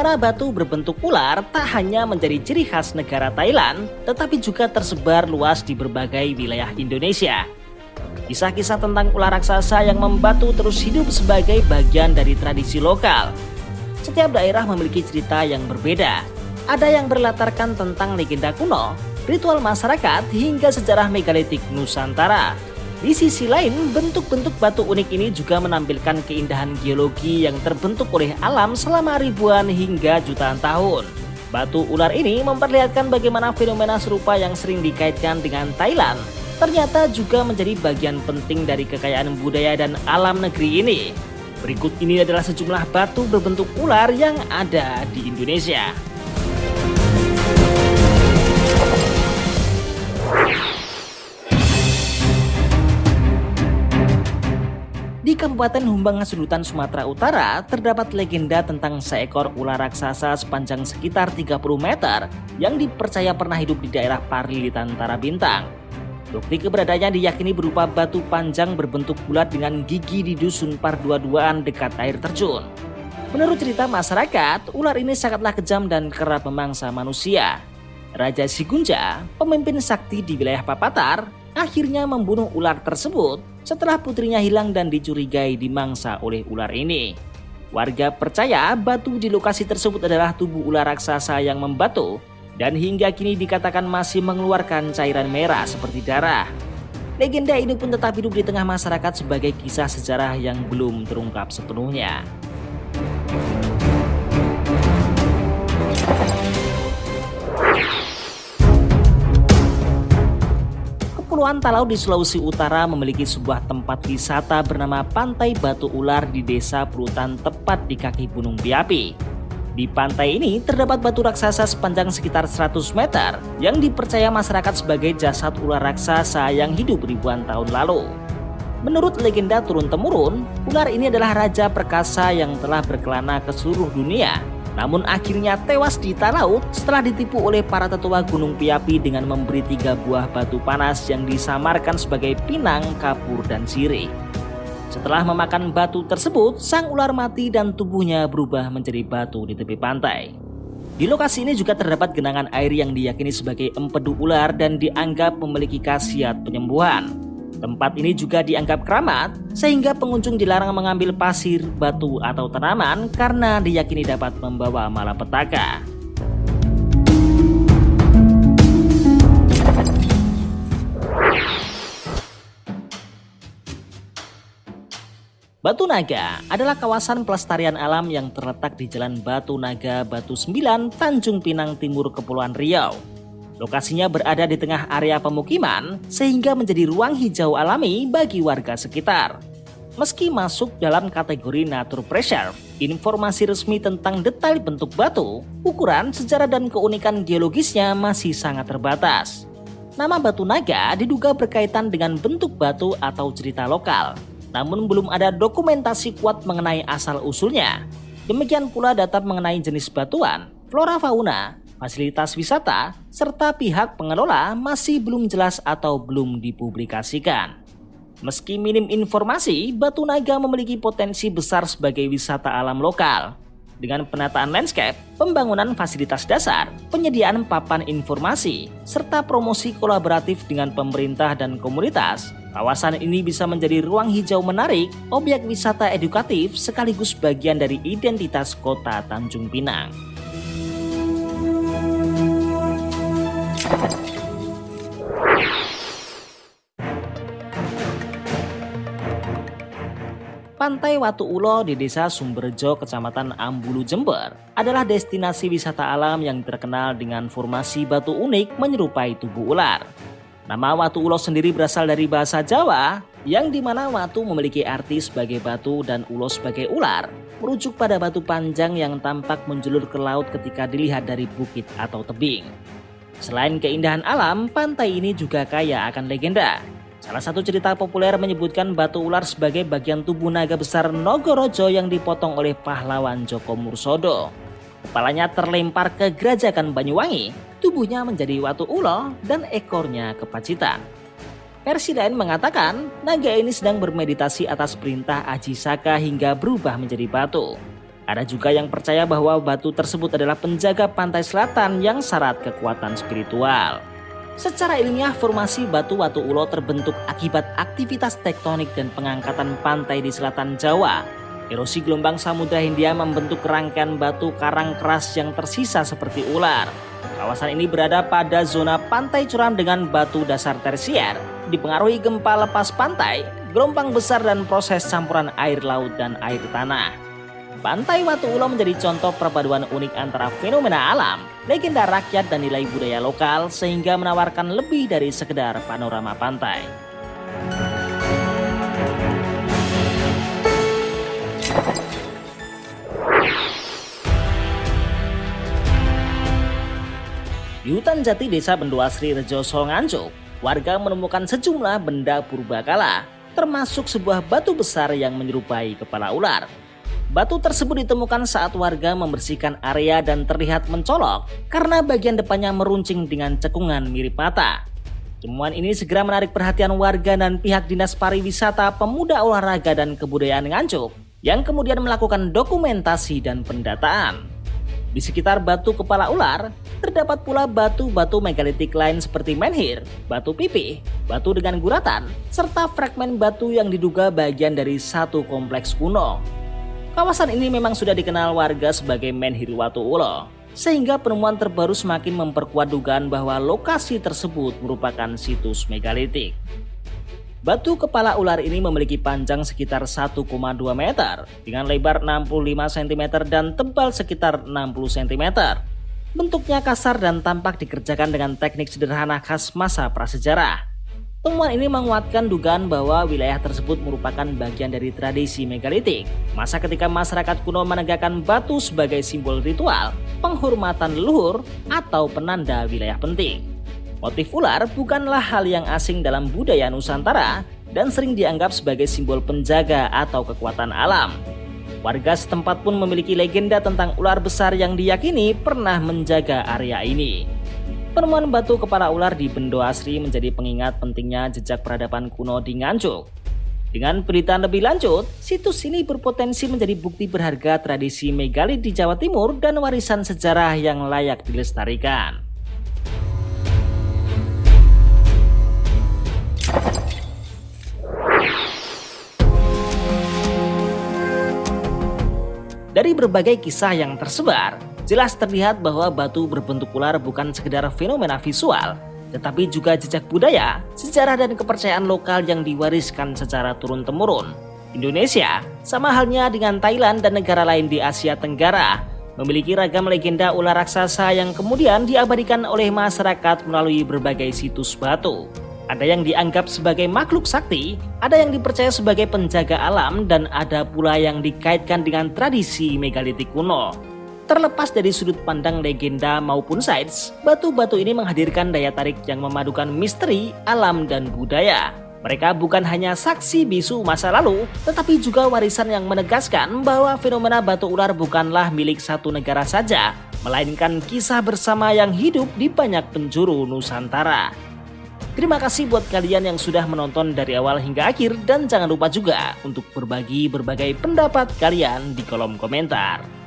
Para batu berbentuk ular tak hanya menjadi ciri khas negara Thailand, tetapi juga tersebar luas di berbagai wilayah Indonesia. Kisah-kisah tentang ular raksasa yang membatu terus hidup sebagai bagian dari tradisi lokal. Setiap daerah memiliki cerita yang berbeda. Ada yang berlatarkan tentang legenda kuno, ritual masyarakat, hingga sejarah megalitik Nusantara. Di sisi lain, bentuk-bentuk batu unik ini juga menampilkan keindahan geologi yang terbentuk oleh alam selama ribuan hingga jutaan tahun. Batu ular ini memperlihatkan bagaimana fenomena serupa yang sering dikaitkan dengan Thailand ternyata juga menjadi bagian penting dari kekayaan budaya dan alam negeri ini. Berikut ini adalah sejumlah batu berbentuk ular yang ada di Indonesia. Di Kabupaten Humbang Hasundutan, Sumatera Utara, terdapat legenda tentang seekor ular raksasa sepanjang sekitar 30 meter yang dipercaya pernah hidup di daerah Parlilitan Tara Bintang. Bukti keberadaannya diyakini berupa batu panjang berbentuk bulat dengan gigi di dusun Pardua-duaan dekat air terjun. Menurut cerita masyarakat, ular ini sangatlah kejam dan kerap memangsa manusia. Raja Sigunja, pemimpin sakti di wilayah Papatar, akhirnya membunuh ular tersebut setelah putrinya hilang dan dicurigai dimangsa oleh ular ini. Warga percaya batu di lokasi tersebut adalah tubuh ular raksasa yang membatu dan hingga kini dikatakan masih mengeluarkan cairan merah seperti darah. Legenda ini pun tetap hidup di tengah masyarakat sebagai kisah sejarah yang belum terungkap sepenuhnya. Kepulauan Talaut di Sulawesi Utara memiliki sebuah tempat wisata bernama Pantai Batu Ular di Desa Perutan tepat di kaki Gunung Piapi. Di pantai ini terdapat batu raksasa sepanjang sekitar 100 meter yang dipercaya masyarakat sebagai jasad ular raksasa yang hidup ribuan tahun lalu. Menurut legenda turun-temurun, ular ini adalah raja perkasa yang telah berkelana ke seluruh dunia, namun akhirnya tewas di Talaut setelah ditipu oleh para tetua Gunung Piapi dengan memberi 3 buah batu panas yang disamarkan sebagai pinang, kapur, dan sirih. Setelah memakan batu tersebut, sang ular mati dan tubuhnya berubah menjadi batu di tepi pantai. Di lokasi ini juga terdapat genangan air yang diyakini sebagai empedu ular dan dianggap memiliki khasiat penyembuhan. Tempat ini juga dianggap keramat, sehingga pengunjung dilarang mengambil pasir, batu, atau tanaman karena diyakini dapat membawa malapetaka. Batu Naga adalah kawasan pelestarian alam yang terletak di Jalan Batu Naga Batu 9, Tanjung Pinang Timur, Kepulauan Riau. Lokasinya berada di tengah area pemukiman sehingga menjadi ruang hijau alami bagi warga sekitar. Meski masuk dalam kategori Nature Preserve, informasi resmi tentang detail bentuk batu, ukuran, sejarah, dan keunikan geologisnya masih sangat terbatas. Nama Batu Naga diduga berkaitan dengan bentuk batu atau cerita lokal, namun belum ada dokumentasi kuat mengenai asal-usulnya. Demikian pula data mengenai jenis batuan, flora fauna, fasilitas wisata, serta pihak pengelola masih belum jelas atau belum dipublikasikan. Meski minim informasi, Batu Naga memiliki potensi besar sebagai wisata alam lokal. Dengan penataan landscape, pembangunan fasilitas dasar, penyediaan papan informasi, serta promosi kolaboratif dengan pemerintah dan komunitas, kawasan ini bisa menjadi ruang hijau menarik, objek wisata edukatif sekaligus bagian dari identitas kota Tanjung Pinang. Pantai Watu Ulo di Desa Sumberjo, Kecamatan Ambulu, Jember adalah destinasi wisata alam yang terkenal dengan formasi batu unik menyerupai tubuh ular. Nama Watu Ulo sendiri berasal dari bahasa Jawa, yang dimana watu memiliki arti sebagai batu dan ulo sebagai ular, merujuk pada batu panjang yang tampak menjulur ke laut ketika dilihat dari bukit atau tebing. Selain keindahan alam, pantai ini juga kaya akan legenda. Salah satu cerita populer menyebutkan batu ular sebagai bagian tubuh naga besar Nogorojo yang dipotong oleh pahlawan Joko Mursodo. Kepalanya terlempar ke Gerajakan Banyuwangi, tubuhnya menjadi watu ulo dan ekornya ke Pacitan. Versi lain mengatakan naga ini sedang bermeditasi atas perintah Aji Saka hingga berubah menjadi batu. Ada juga yang percaya bahwa batu tersebut adalah penjaga pantai selatan yang syarat kekuatan spiritual. Secara ilmiah, formasi batu Watu Ulo terbentuk akibat aktivitas tektonik dan pengangkatan pantai di selatan Jawa. Erosi gelombang Samudra Hindia membentuk rangkaian batu karang keras yang tersisa seperti ular. Kawasan ini berada pada zona pantai curam dengan batu dasar tersier, dipengaruhi gempa lepas pantai, gelombang besar dan proses campuran air laut dan air tanah. Pantai Watu Ulo menjadi contoh perpaduan unik antara fenomena alam, legenda rakyat dan nilai budaya lokal sehingga menawarkan lebih dari sekedar panorama pantai. Di hutan jati desa Bendoasri Rejoso Nganjuk, warga menemukan sejumlah benda purbakala, termasuk sebuah batu besar yang menyerupai kepala ular. Batu tersebut ditemukan saat warga membersihkan area dan terlihat mencolok karena bagian depannya meruncing dengan cekungan mirip mata. Temuan ini segera menarik perhatian warga dan pihak Dinas Pariwisata, Pemuda, Olahraga dan Kebudayaan Nganjuk yang kemudian melakukan dokumentasi dan pendataan. Di sekitar batu kepala ular, terdapat pula batu-batu megalitik lain seperti menhir, batu pipih, batu dengan guratan, serta fragmen batu yang diduga bagian dari satu kompleks kuno. Kawasan ini memang sudah dikenal warga sebagai menhir Watu Ulo, sehingga penemuan terbaru semakin memperkuat dugaan bahwa lokasi tersebut merupakan situs megalitik. Batu kepala ular ini memiliki panjang sekitar 1,2 meter dengan lebar 65 cm dan tebal sekitar 60 cm. Bentuknya kasar dan tampak dikerjakan dengan teknik sederhana khas masa prasejarah. Temuan ini menguatkan dugaan bahwa wilayah tersebut merupakan bagian dari tradisi megalitik, masa ketika masyarakat kuno menegakkan batu sebagai simbol ritual, penghormatan leluhur, atau penanda wilayah penting. Motif ular bukanlah hal yang asing dalam budaya Nusantara dan sering dianggap sebagai simbol penjaga atau kekuatan alam. Warga setempat pun memiliki legenda tentang ular besar yang diyakini pernah menjaga area ini. Penemuan batu kepala ular di Bendoasri menjadi pengingat pentingnya jejak peradaban kuno di Nganjuk. Dengan penelitian lebih lanjut, situs ini berpotensi menjadi bukti berharga tradisi megalit di Jawa Timur dan warisan sejarah yang layak dilestarikan. Dari berbagai kisah yang tersebar, jelas terlihat bahwa batu berbentuk ular bukan sekedar fenomena visual, tetapi juga jejak budaya, sejarah dan kepercayaan lokal yang diwariskan secara turun-temurun. Indonesia, sama halnya dengan Thailand dan negara lain di Asia Tenggara, memiliki ragam legenda ular raksasa yang kemudian diabadikan oleh masyarakat melalui berbagai situs batu. Ada yang dianggap sebagai makhluk sakti, ada yang dipercaya sebagai penjaga alam, dan ada pula yang dikaitkan dengan tradisi megalitik kuno. Terlepas dari sudut pandang legenda maupun sains, batu-batu ini menghadirkan daya tarik yang memadukan misteri, alam, dan budaya. Mereka bukan hanya saksi bisu masa lalu, tetapi juga warisan yang menegaskan bahwa fenomena batu ular bukanlah milik satu negara saja, melainkan kisah bersama yang hidup di banyak penjuru Nusantara. Terima kasih buat kalian yang sudah menonton dari awal hingga akhir, dan jangan lupa juga untuk berbagi berbagai pendapat kalian di kolom komentar.